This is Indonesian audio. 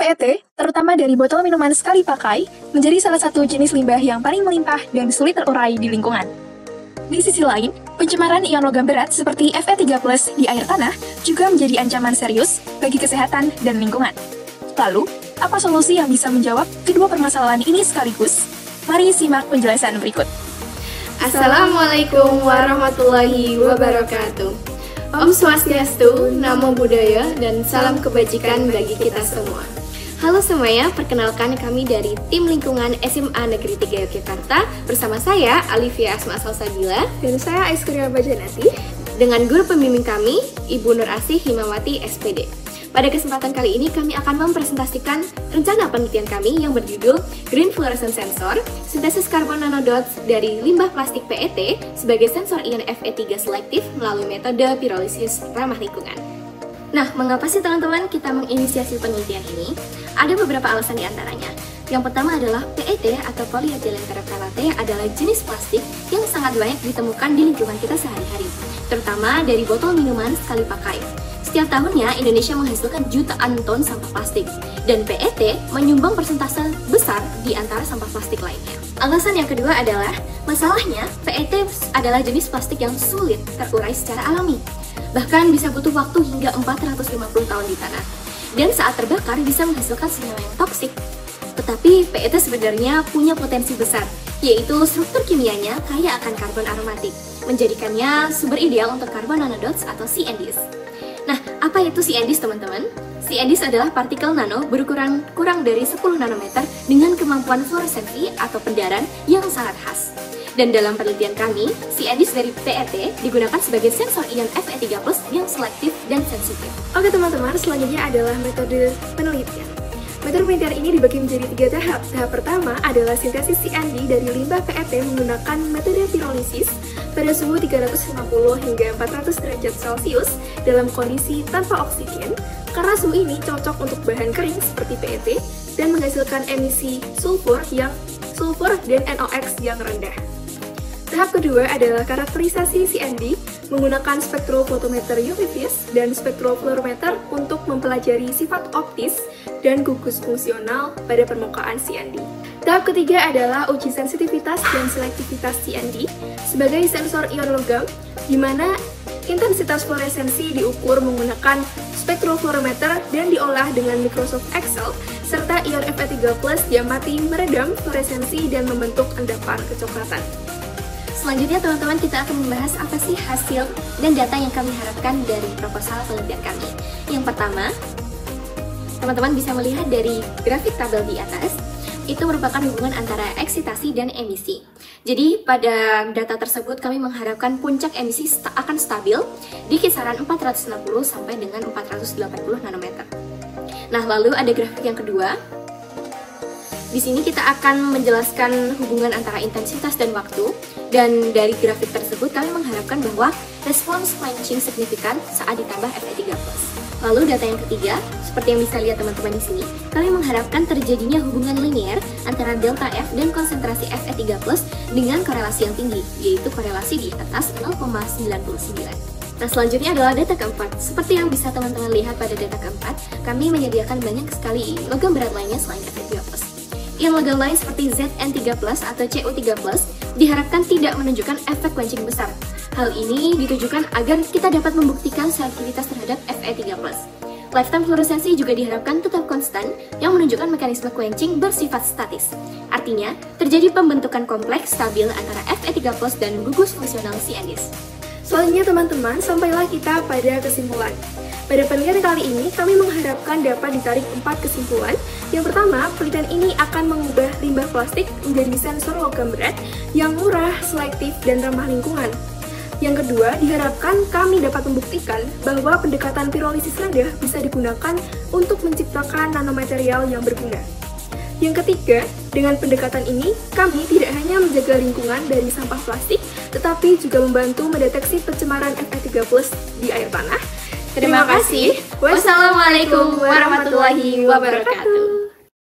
PET, terutama dari botol minuman sekali pakai, menjadi salah satu jenis limbah yang paling melimpah dan sulit terurai di lingkungan. Di sisi lain, pencemaran ion logam berat seperti Fe3+ di air tanah juga menjadi ancaman serius bagi kesehatan dan lingkungan. Lalu, apa solusi yang bisa menjawab kedua permasalahan ini sekaligus? Mari simak penjelasan berikut. Assalamualaikum warahmatullahi wabarakatuh. Om Swastiastu, Namo Buddhaya, dan salam kebajikan bagi kita semua. Halo semuanya, perkenalkan kami dari Tim Lingkungan SMA Negeri 3 Yogyakarta bersama saya, Alivia Asma Salsabila, dan saya Aiskria Bajanati, dengan guru pembimbing kami, Ibu Nur Asih Himawati SPD. Pada kesempatan kali ini kami akan mempresentasikan rencana penelitian kami yang berjudul Green Fluorescent Sensor, sintesis karbon nanodots dari limbah plastik PET sebagai sensor ion Fe3 selektif melalui metode pirolisis ramah lingkungan. Nah, mengapa sih teman-teman kita menginisiasi penelitian ini? Ada beberapa alasan di antaranya. Yang pertama adalah PET atau polyethylene terephthalate adalah jenis plastik yang sangat banyak ditemukan di lingkungan kita sehari-hari, terutama dari botol minuman sekali pakai. Setiap tahunnya, Indonesia menghasilkan jutaan ton sampah plastik, dan PET menyumbang persentase besar di antara sampah plastik lainnya. Alasan yang kedua adalah, masalahnya PET adalah jenis plastik yang sulit terurai secara alami. Bahkan bisa butuh waktu hingga 450 tahun di tanah. Dan saat terbakar bisa menghasilkan senyawa yang toksik. Tetapi PET sebenarnya punya potensi besar, yaitu struktur kimianya kaya akan karbon aromatik, menjadikannya sumber ideal untuk carbon nanodots atau CNDs. Nah, apa itu CNDs teman-teman? CNDs adalah partikel nano berukuran kurang dari 10 nanometer dengan kemampuan fluoresensi atau pendaran yang sangat khas. Dan dalam penelitian kami, CNDs dari PET digunakan sebagai sensor ion Fe3+ yang selektif dan sensitif. Oke teman-teman, selanjutnya adalah metode penelitian. Metode penelitian ini dibagi menjadi 3 tahap. Tahap pertama adalah sintesis CND dari limbah PET menggunakan metode pirolisis pada suhu 350 hingga 400 derajat Celcius dalam kondisi tanpa oksigen, karena suhu ini cocok untuk bahan kering seperti PET dan menghasilkan emisi sulfur dan NOx yang rendah. Tahap kedua adalah karakterisasi CND menggunakan spektrofotometer UV-Vis dan spektrofluorometer untuk mempelajari sifat optis dan gugus fungsional pada permukaan CND. Tahap ketiga adalah uji sensitivitas dan selektivitas CND sebagai sensor ion logam, di mana intensitas fluoresensi diukur menggunakan spektrofluorometer dan diolah dengan Microsoft Excel, serta ion Fe3+ diamati meredam fluoresensi dan membentuk endapan kecoklatan. Selanjutnya teman-teman, kita akan membahas apa sih hasil dan data yang kami harapkan dari proposal penelitian kami. Yang pertama, teman-teman bisa melihat dari grafik tabel di atas, itu merupakan hubungan antara eksitasi dan emisi. Jadi pada data tersebut kami mengharapkan puncak emisi akan stabil di kisaran 460 sampai dengan 480 nanometer. Nah, lalu ada grafik yang kedua. Di sini kita akan menjelaskan hubungan antara intensitas dan waktu, dan dari grafik tersebut kami mengharapkan bahwa respons quenching signifikan saat ditambah Fe3+. Lalu data yang ketiga, seperti yang bisa lihat teman-teman di sini, kami mengharapkan terjadinya hubungan linear antara delta F dan konsentrasi Fe3+ dengan korelasi yang tinggi, yaitu korelasi di atas 0,99. Nah, selanjutnya adalah data keempat. Seperti yang bisa teman-teman lihat pada data keempat, kami menyediakan banyak sekali logam berat lainnya selain Fe3+. Ion logam lain seperti Zn3+ atau Cu3+ diharapkan tidak menunjukkan efek quenching besar. Hal ini ditujukan agar kita dapat membuktikan selektivitas terhadap Fe3+. Lifetime fluoresensi juga diharapkan tetap konstan yang menunjukkan mekanisme quenching bersifat statis. Artinya, terjadi pembentukan kompleks stabil antara Fe3+ dan gugus fungsional CNDs. Selanjutnya teman-teman, sampailah kita pada kesimpulan. Pada penelitian kali ini, kami mengharapkan dapat ditarik 4 kesimpulan. Yang pertama, penelitian ini akan mengubah limbah plastik menjadi sensor logam berat yang murah, selektif, dan ramah lingkungan. Yang kedua, diharapkan kami dapat membuktikan bahwa pendekatan pirolisis rendah bisa digunakan untuk menciptakan nanomaterial yang berguna. Yang ketiga, dengan pendekatan ini, kami tidak hanya menjaga lingkungan dari sampah plastik, tetapi juga membantu mendeteksi pencemaran Fe3+ di air tanah. Terima kasih. Wassalamualaikum warahmatullahi wabarakatuh.